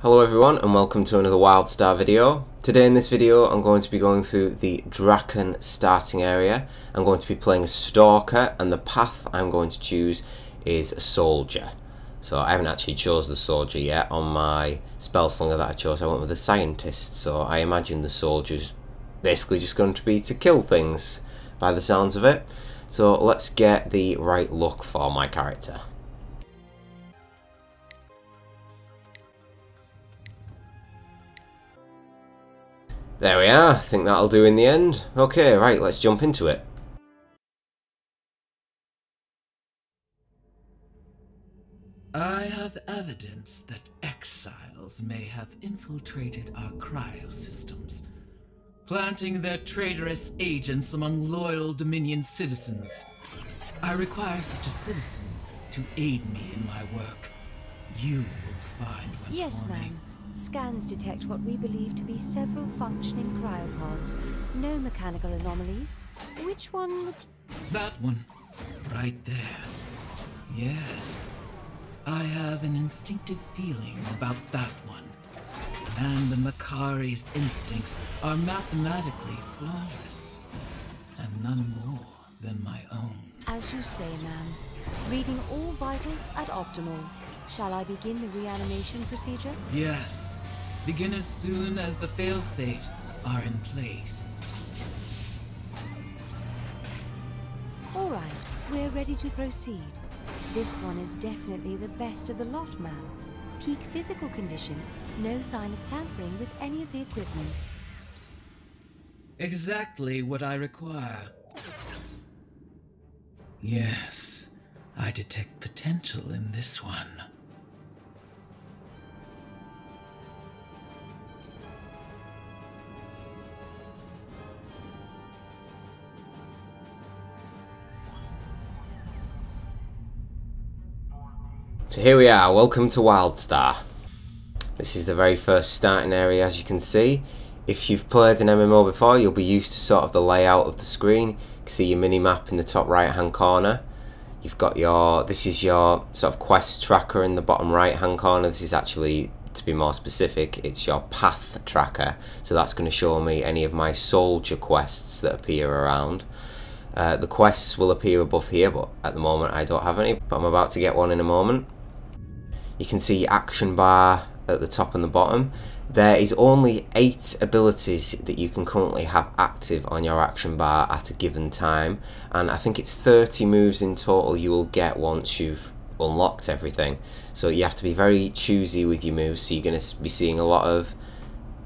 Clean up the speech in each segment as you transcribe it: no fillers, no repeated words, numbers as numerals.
Hello everyone and welcome to another Wildstar video. Today in this video I'm going to be going through the Draken starting area. I'm going to be playing a Stalker and the path I'm going to choose is Soldier. So I haven't actually chose the Soldier yet on my spell slinger that I chose. I went with a Scientist, so I imagine the Soldier's basically just going to be to kill things by the sounds of it. So let's get the right look for my character. There we are, I think that'll do in the end. Okay, right, let's jump into it. I have evidence that exiles may have infiltrated our cryosystems, planting their traitorous agents among loyal Dominion citizens. I require such a citizen to aid me in my work. You will find one Yes, for me. ma'am. Scans detect what we believe to be several functioning cryopods. No mechanical anomalies. Which one would... That one, right there. Yes, I have an instinctive feeling about that one. And the Makari's instincts are mathematically flawless, and none more than my own. As you say, ma'am. Reading all vitals at optimal. Shall I begin the reanimation procedure? Yes, begin as soon as the fail-safes are in place. All right, we're ready to proceed. This one is definitely the best of the lot, ma'am. Peak physical condition, no sign of tampering with any of the equipment. Exactly what I require. Yes, I detect potential in this one. So here we are, welcome to Wildstar. This is the very first starting area, as you can see. If you've played an MMO before, you'll be used to sort of the layout of the screen. You can see your mini-map in the top right hand corner. You've got this is your sort of quest tracker in the bottom right hand corner. This is actually, to be more specific, it's your path tracker. So that's going to show me any of my soldier quests that appear around. The quests will appear above here, but at the moment I don't have any, but I'm about to get one in a moment. You can see action bar at the top and the bottom. There is only 8 abilities that you can currently have active on your action bar at a given time, and I think it's 30 moves in total you will get once you've unlocked everything. So you have to be very choosy with your moves, so you're going to be seeing a lot of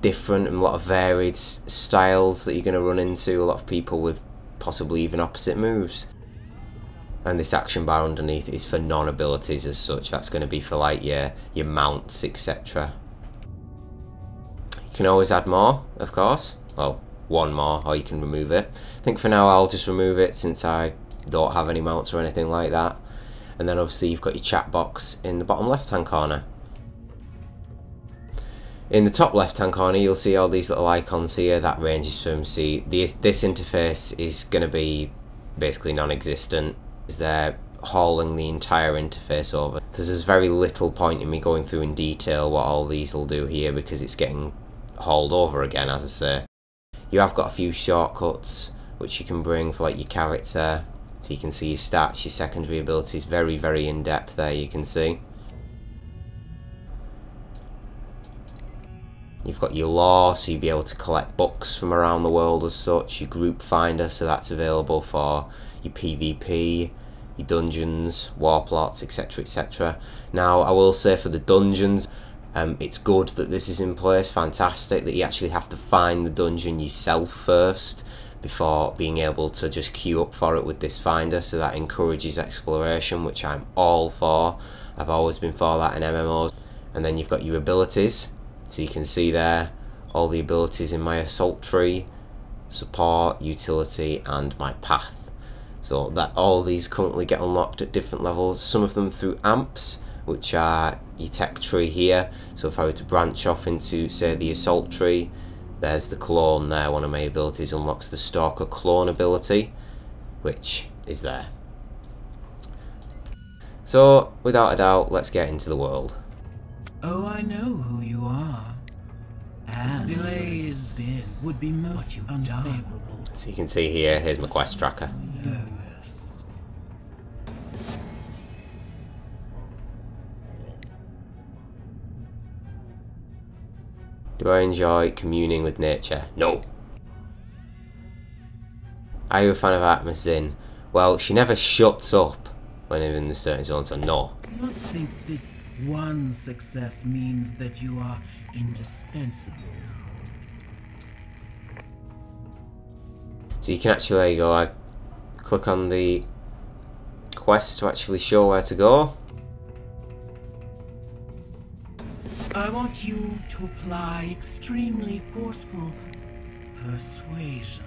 different and a lot of varied styles that you're going to run into, a lot of people with possibly even opposite moves. And this action bar underneath is for non-abilities as such. That's going to be for like your mounts, etc. You can always add more, of course. Well, one more, or you can remove it. I think for now I'll just remove it since I don't have any mounts or anything like that. And then obviously you've got your chat box in the bottom left hand corner. In the top left hand corner you'll see all these little icons here. That ranges from, this interface is going to be basically non-existent. They're hauling the entire interface over. There's very little point in me going through in detail what all these will do here because it's getting hauled over again, as I say. You have got a few shortcuts which you can bring for like your character, so you can see your stats, your secondary abilities, very in depth there, you can see. You've got your lore, so you'll be able to collect books from around the world as such. Your group finder, so that's available for your PvP, your dungeons, war plots, etc, etc. Now I will say for the dungeons, it's good that this is in place, fantastic that you actually have to find the dungeon yourself first before being able to just queue up for it with this finder, so that encourages exploration, which I'm all for. I've always been for that in MMOs. And then you've got your abilities, so you can see there all the abilities in my assault tree, support, utility and my path. So that all these currently get unlocked at different levels, some of them through amps, which are your tech tree here. So if I were to branch off into, say, the assault tree, there's the clone there. One of my abilities unlocks the Stalker clone ability, which is there. So without a doubt, let's get into the world. Oh, I know who you are. And delays would be most unfavorable. So you can see here, here's my quest tracker. Nervous. Do I enjoy communing with nature? No. Are you a fan of Atma's Zin? Well, she never shuts up when in the certain zone, so no. I don't think this one success means that you are indispensable. So you can actually go, I click on the quest to actually show where to go. I want you to apply extremely forceful persuasion.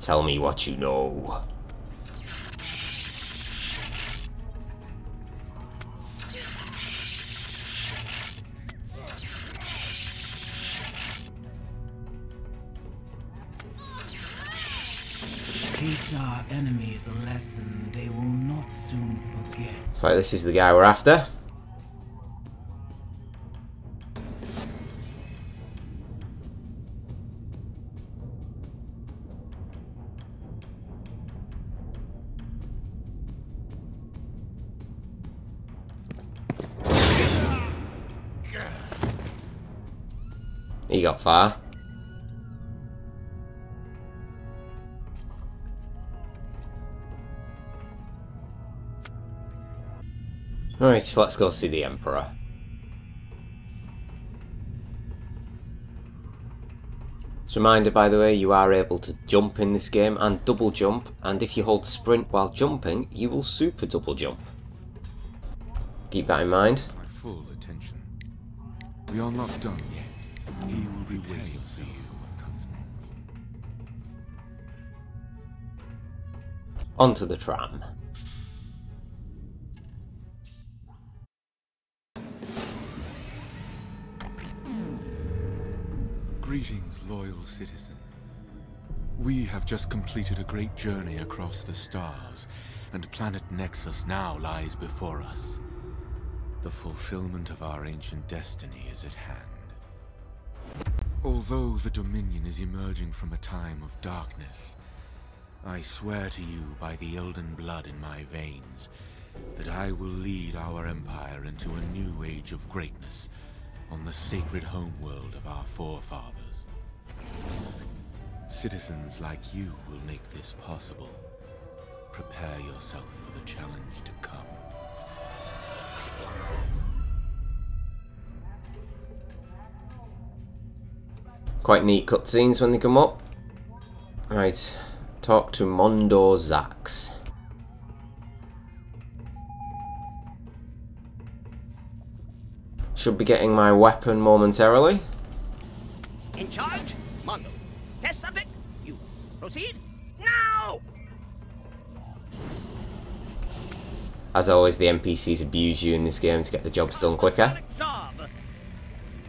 Tell me what you know. Teach our enemies a lesson they will not soon forget. So this is the guy we're after. He got far. Alright, so let's go see the Emperor. Just a reminder, by the way, you are able to jump in this game and double jump, and if you hold sprint while jumping, you will super double jump. Keep that in mind. My full attention. We are not done yet. He will be waiting for you what comes next. Onto the tram. Greetings, loyal citizen. We have just completed a great journey across the stars, and planet Nexus now lies before us. The fulfillment of our ancient destiny is at hand. Although the Dominion is emerging from a time of darkness, I swear to you by the Elden blood in my veins that I will lead our empire into a new age of greatness on the sacred homeworld of our forefathers. Citizens like you will make this possible. Prepare yourself for the challenge to come. Quite neat cutscenes when they come up. Right, talk to Mondo Zax. Should be getting my weapon momentarily. In charge, Mondo. Test subject, you. Proceed now! As always, the NPCs abuse you in this game to get the jobs done quicker. Job.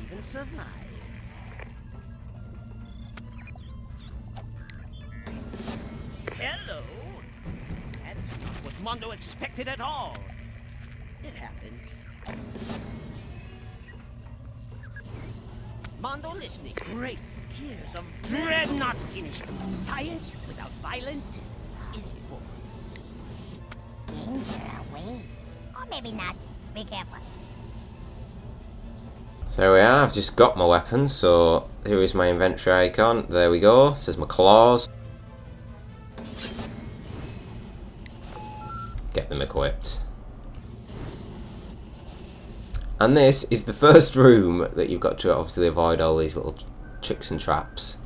Even survive. Hello. That's not what Mondo expected at all. It happens. Mondo listening. Great. Years of bread not finished. Science without violence is boring. Danger away. Or maybe not. Be careful. So there we are, I've just got my weapon, so here is my inventory icon. There we go, it says my claws. Get them equipped. And this is the first room that you've got to obviously avoid all these little tricks and traps.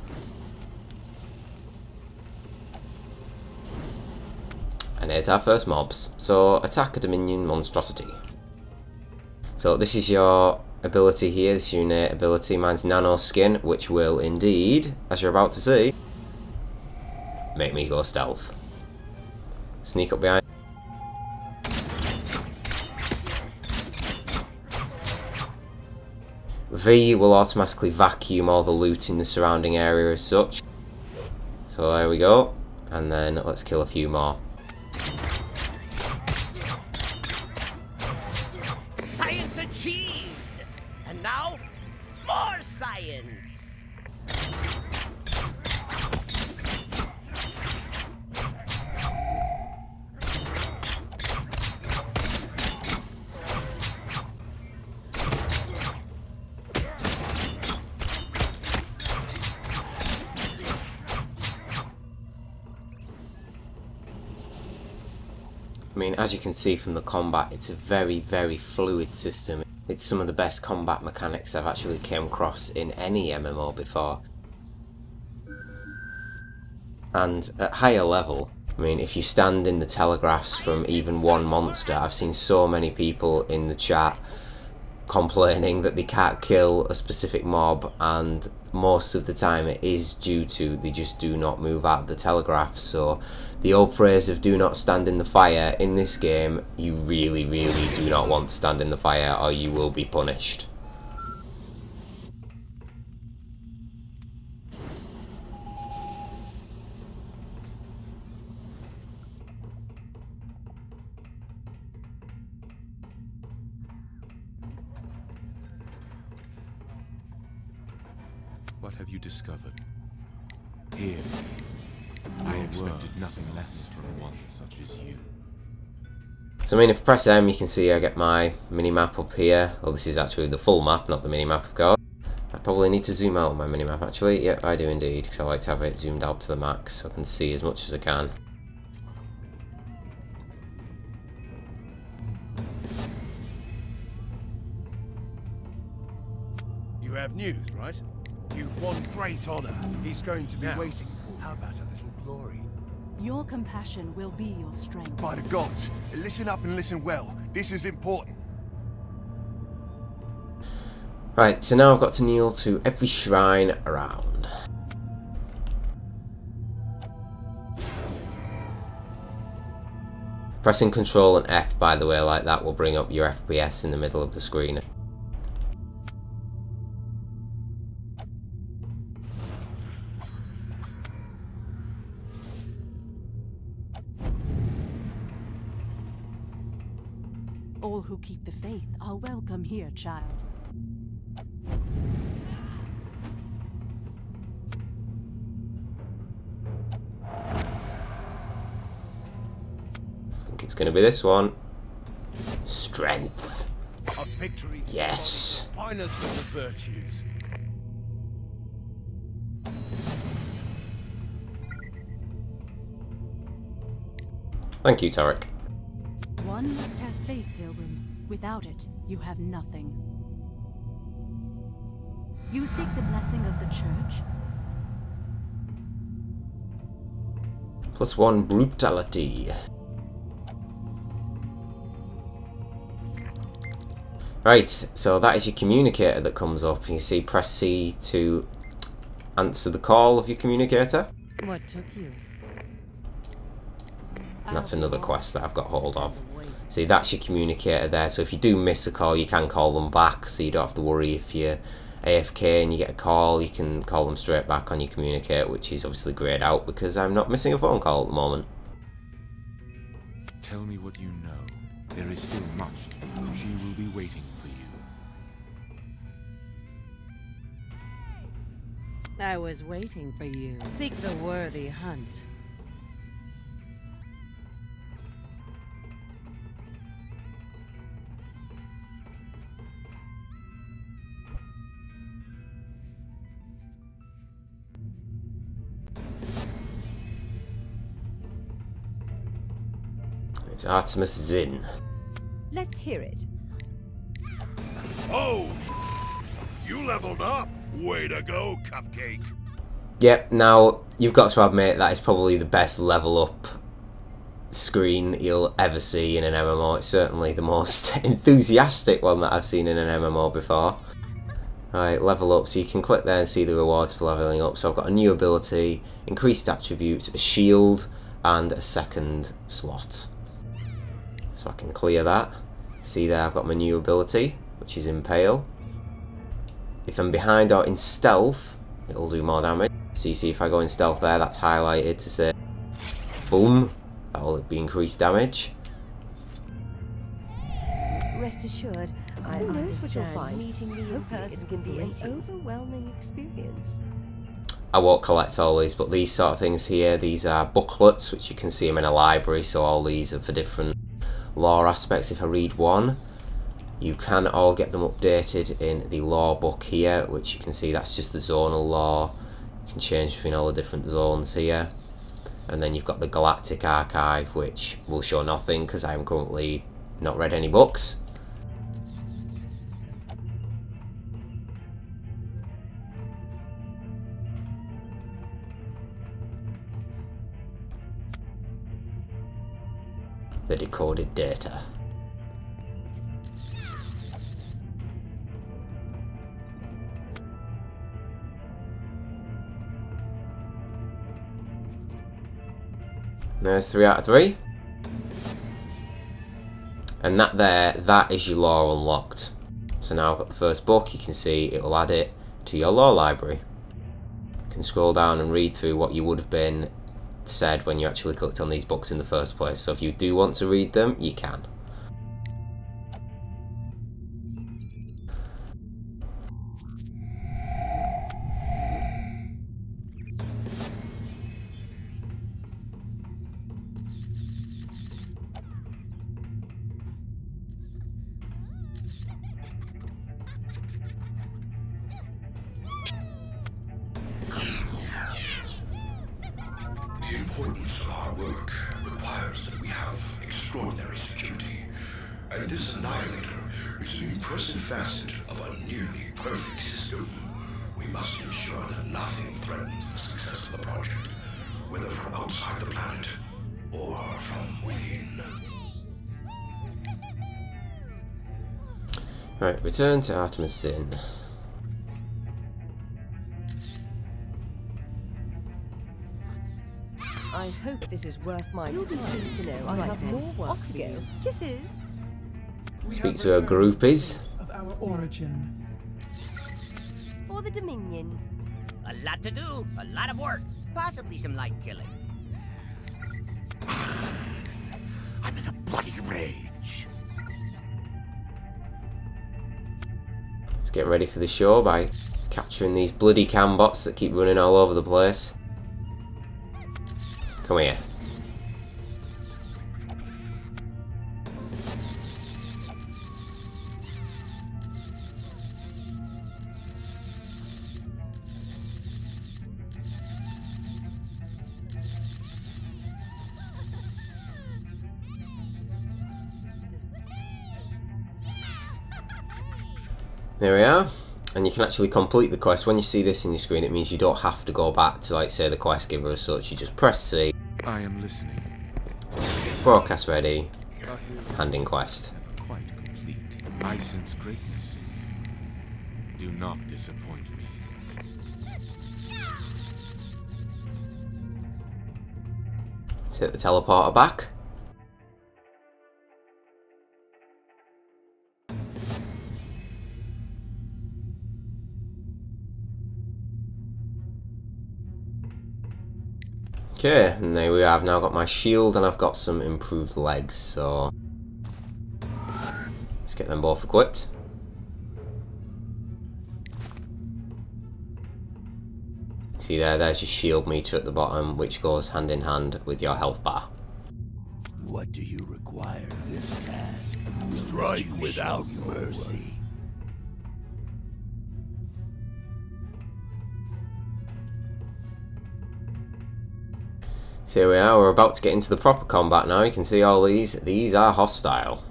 And here's our first mobs. So attack a Dominion monstrosity. So this is your ability here, this is your innate ability. Mine's nano skin, which will indeed, as you're about to see, make me go stealth. Sneak up behind. V will automatically vacuum all the loot in the surrounding area as such. So there we go. And then let's kill a few more. achieved! And now, more science! I mean, as you can see from the combat, it's a very, very fluid system. It's some of the best combat mechanics I've actually came across in any MMO before. And at higher level, I mean, if you stand in the telegraphs from even one monster, I've seen so many people in the chat complaining that they can't kill a specific mob, and most of the time it is due to they just do not move out of the telegraph. So the old phrase of do not stand in the fire, in this game you really, really do not want to stand in the fire or you will be punished. What have you discovered? Here, I expected nothing less from one such as you. So I mean, if I press M, you can see I get my mini-map up here. Well, this is actually the full map, not the mini-map, of course. I probably need to zoom out on my mini-map, actually. Yep, I do indeed, because I like to have it zoomed out to the max so I can see as much as I can. You have news, right? You've won great honor. He's going to be waiting for. How about a little glory? Your compassion will be your strength. By the gods, listen up and listen well. This is important. Right, so now I've got to kneel to every shrine around. Pressing Control and F, by the way, like that will bring up your FPS in the middle of the screen. All who keep the faith are welcome here, child. I think it's going to be this one. Strength. A victory. Yes. Finest of the virtues. Thank you, Tarek. One must have faith, Pilgrim. Without it, you have nothing. You seek the blessing of the church? +1 brutality. Right, so that is your communicator that comes up. You see, press C to answer the call of your communicator. What took you? And that's another quest that I've got hold of. See, that's your communicator there, so if you do miss a call, you can call them back, so you don't have to worry if you're AFK and you get a call, you can call them straight back on your communicator, which is obviously grayed out because I'm not missing a phone call at the moment. Tell me what you know. There is still much to do. She will be waiting for you. I was waiting for you. Seek the worthy hunt. It's Artemis Zinn. Let's hear it. Oh, you leveled up. Way to go, Cupcake. Yep, now you've got to admit that is probably the best level up screen you'll ever see in an MMO. It's certainly the most enthusiastic one that I've seen in an MMO before. Right, level up, so you can click there and see the rewards for leveling up. So I've got a new ability, increased attributes, a shield, and a second slot. So I can clear that. See there, I've got my new ability, which is Impale. If I'm behind or in stealth, it'll do more damage. So you see if I go in stealth there, that's highlighted to say boom, that will be increased damage. Rest assured, Who knows what you'll find? Meeting me in person can be an overwhelming experience. I won't collect all these, but these sort of things here, these are booklets, which you can see them in a library, so all these are for different lore aspects. If I read one, you can all get them updated in the lore book here, which you can see that's just the zonal lore. You can change between all the different zones here. And then you've got the Galactic Archive, which will show nothing because I am currently not read any books. The decoded data. There's 3 out of 3. And that is your lore unlocked. So now I've got the first book, you can see it will add it to your lore library. You can scroll down and read through what you would have been said when you actually clicked on these books in the first place. So if you do want to read them, you can. The importance of our work requires that we have extraordinary security, and this Annihilator is an impressive facet of a nearly perfect system. We must ensure that nothing threatens the success of the project, whether from outside the planet or from within. Right, return to Artemis Inn. I hope this is worth my time. You'll be pleased to know I have more work for you. Kisses. Speak to her groupies. Of our origin. For the Dominion. A lot to do, a lot of work, possibly some light killing. I'm in a bloody rage. Let's get ready for the show by capturing these bloody cambots that keep running all over the place. Come here. There we are, and you can actually complete the quest. When you see this in your screen, it means you don't have to go back to, like, say, the quest giver as such. You just press C. I am listening. Broadcast ready. Handing quest. Quite complete. I sense greatness. Do not disappoint me. Take the teleporter back. Okay, and there we are. I've now got my shield and I've got some improved legs, so let's get them both equipped. See there's your shield meter at the bottom, which goes hand in hand with your health bar. What do you require this task? Strike without mercy. So here we are, we're about to get into the proper combat now. You can see all these are hostile.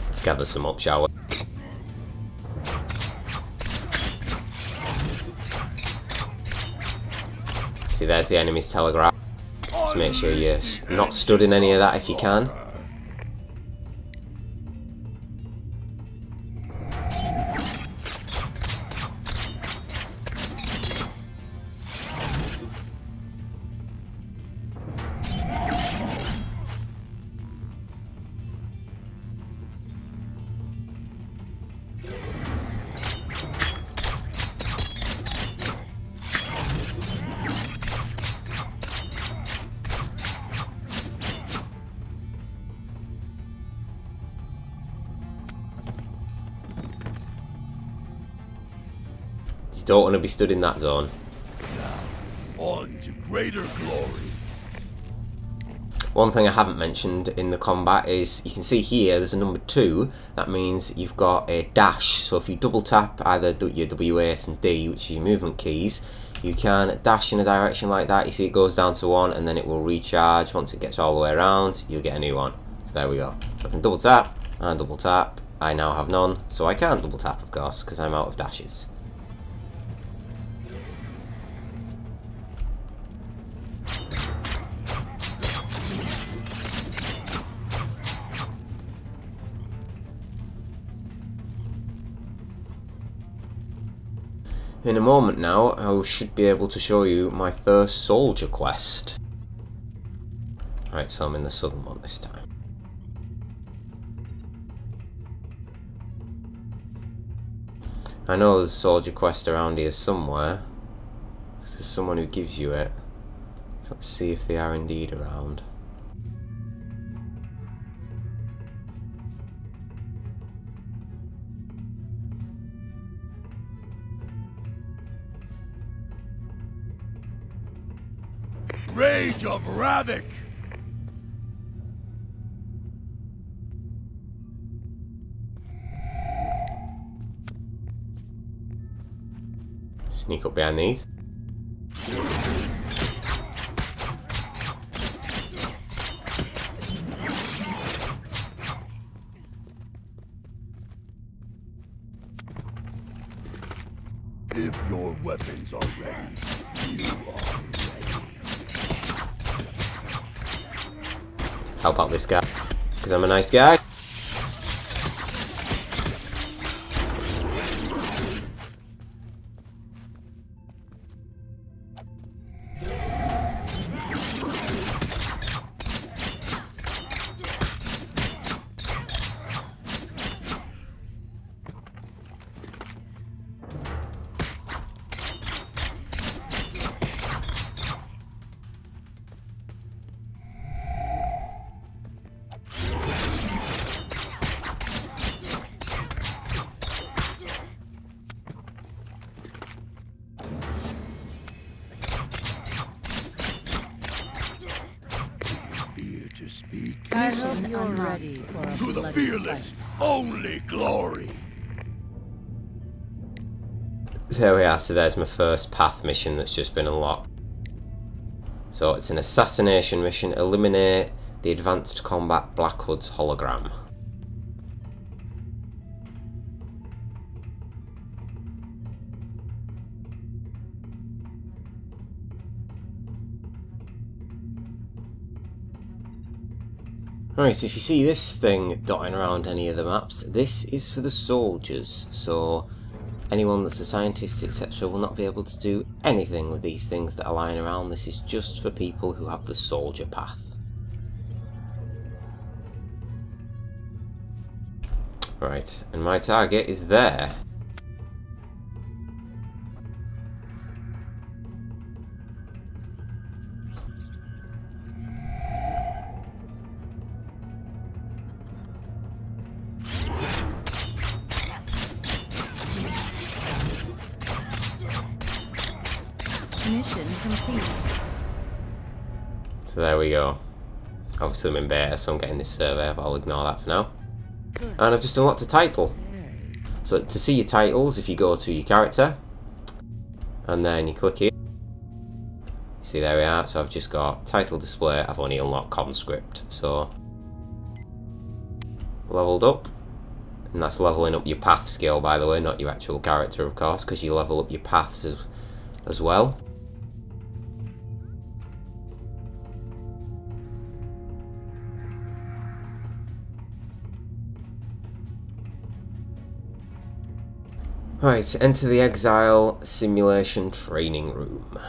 Let's gather some up, shall we? See, there's the enemy's telegraph. Just make sure you're not stood in any of that if you can. don't want to be stood in that zone. Now, on to greater glory. One thing I haven't mentioned in the combat is you can see here there's a number 2. That means you've got a dash. So if you double tap either your W, A, S and D, which is your movement keys, you can dash in a direction like that. You see it goes down to 1 and then it will recharge. Once it gets all the way around, you'll get a new one. So there we go. So I can double tap and double tap. I now have none, so I can't double tap, of course, because I'm out of dashes. In a moment now, I should be able to show you my first soldier quest. Right, so I'm in the southern one this time. I know there's a soldier quest around here somewhere. There's someone who gives you it. So let's see if they are indeed around. Rage of Ravik! Sneak up behind these. If your weapons are ready, you are ready. Help out this guy, because I'm a nice guy. I hope you're ready for a To the bloody fearless, fight. only glory. So here we are, so there's my first path mission that's just been unlocked. So it's an assassination mission, eliminate the advanced combat Black Hood's hologram. Right, so if you see this thing dotting around any of the maps, this is for the soldiers, so anyone that's a scientist etc will not be able to do anything with these things that are lying around. This is just for people who have the soldier path. Right, and my target is there. Mission complete. So there we go. Obviously I'm in beta, so I'm getting this survey, but I'll ignore that for now. And I've just unlocked a title. So to see your titles, if you go to your character, and then you click here, see there we are, so I've just got title display, I've only unlocked conscript, so leveled up, and that's leveling up your path skill, by the way, not your actual character of course, because you level up your paths as well. Right, enter the Exile Simulation Training Room.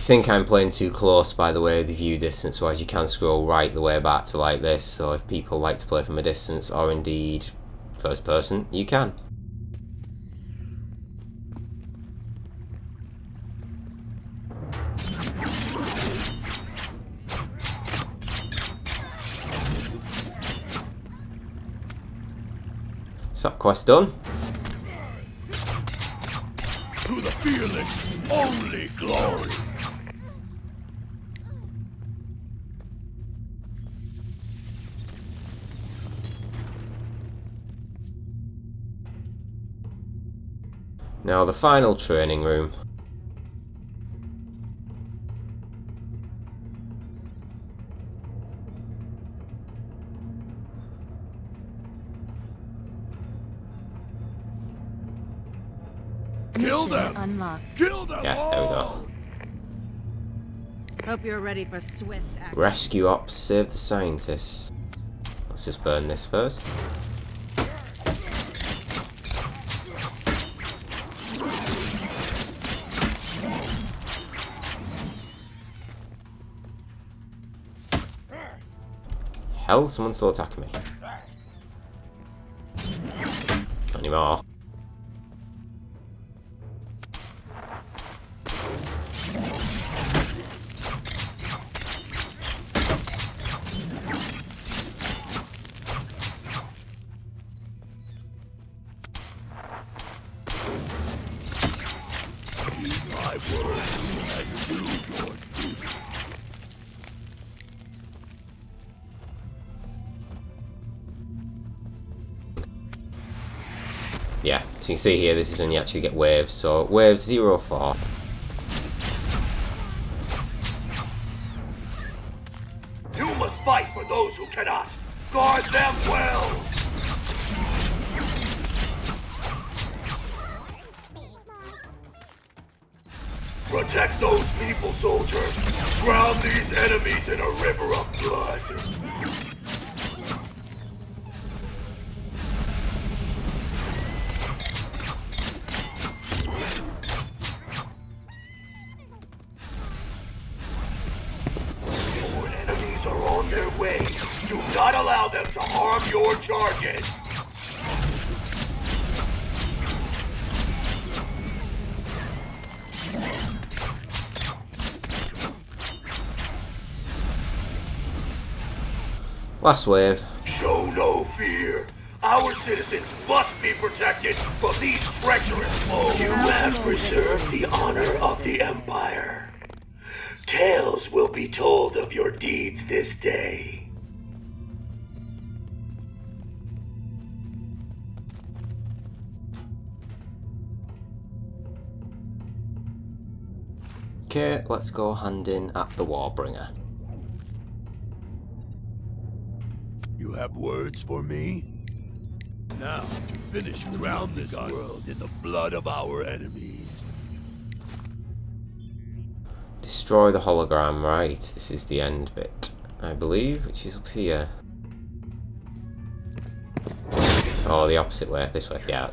you think I'm playing too close, by the way, the view distance wise, you can scroll right the way back to like this, so if people like to play from a distance or indeed first person, you can. So that quest done. To the fearless, only glory. Now the final training room. Kill them! Unlocked. Kill them Yeah, all! there we go. Hope you're ready for swift action. Rescue ops, save the scientists. Let's just burn this first. Hell, someone's still attacking me. Not anymore. Yeah, so you can see here, this is when you actually get waves. So wave 04. You must fight for those who cannot. Guard them well. Protect those people, soldiers. Drown these enemies in a river of blood. Your enemies are on their way. Do not allow them to harm your charges. Last wave. Show no fear. Our citizens must be protected from these treacherous foes. You have preserved the honor of the Empire. Tales will be told of your deeds this day. Okay, let's go hand in at the Warbringer. You have words for me? Now, to finish, drown this world in the blood of our enemies. Destroy the hologram, right? This is the end bit, I believe, which is up here. Oh, the opposite way, this way, yeah.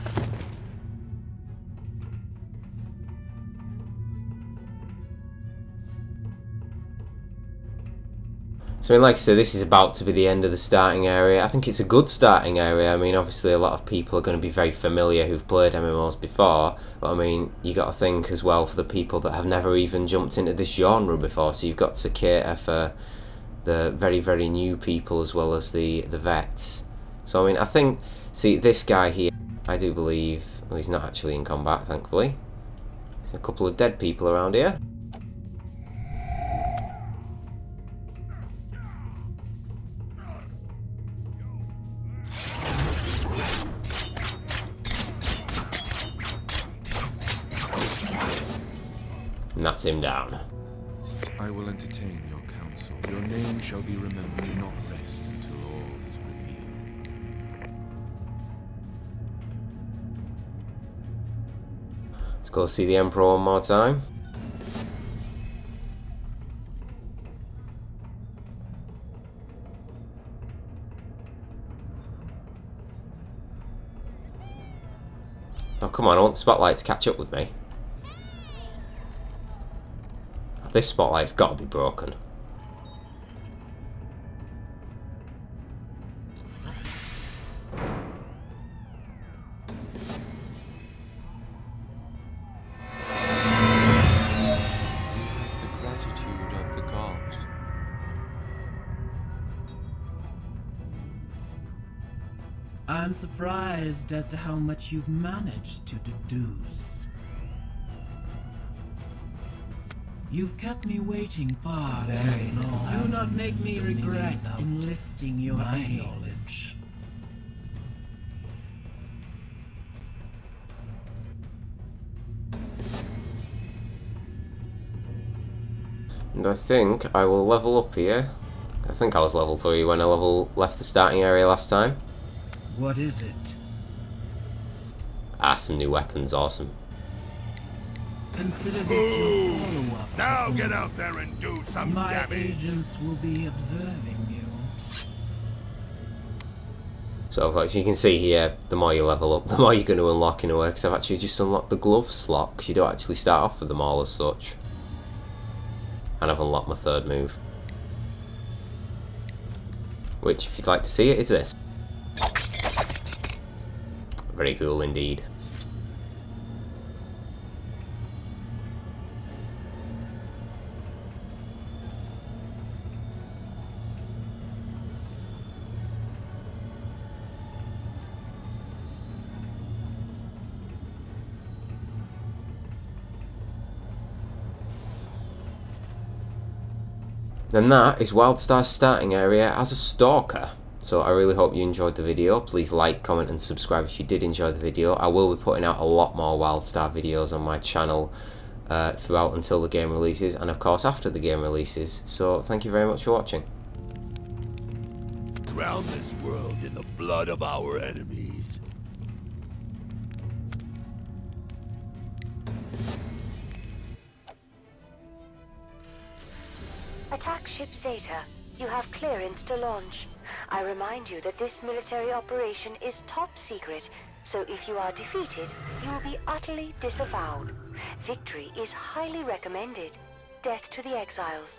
So I mean, like I said, this is about to be the end of the starting area. I think it's a good starting area. I mean, obviously a lot of people are going to be very familiar who've played MMOs before, but I mean, you got to think as well for the people that have never even jumped into this genre before, so you've got to cater for the very, very new people as well as the vets. So I mean, I think, see, this guy here, I do believe, well, he's not actually in combat, thankfully. There's a couple of dead people around here. And that's him down. I will entertain your counsel. Your name shall be remembered. Do not rest until all is revealed. Let's go see the Emperor one more time. Oh, come on, I want the spotlight to catch up with me. This spotlight's got to be broken. I'm surprised as to how much you've managed to deduce. You've kept me waiting far very long. Do not make me regret enlisting your knowledge. And I think I will level up here. I think I was level 3 when I left the starting area last time. What is it? Ah, some new weapons, awesome. Consider this your follow-up. Now get out there and do some My damage. agents will be observing you. So as you can see here, the more you level up, the more you're going to unlock in a way, because I've actually just unlocked the glove slot, because you don't actually start off with them all as such. And I've unlocked my third move. Which, if you'd like to see it, is this. Very cool indeed. And that is Wildstar's starting area as a stalker. So I really hope you enjoyed the video. Please like, comment and subscribe if you did enjoy the video. I will be putting out a lot more Wildstar videos on my channel throughout until the game releases, and of course after the game releases. So thank you very much for watching. Drown this world in the blood of our enemies. Attack ship Zeta. You have clearance to launch. I remind you that this military operation is top secret, so if you are defeated, you will be utterly disavowed. Victory is highly recommended. Death to the exiles.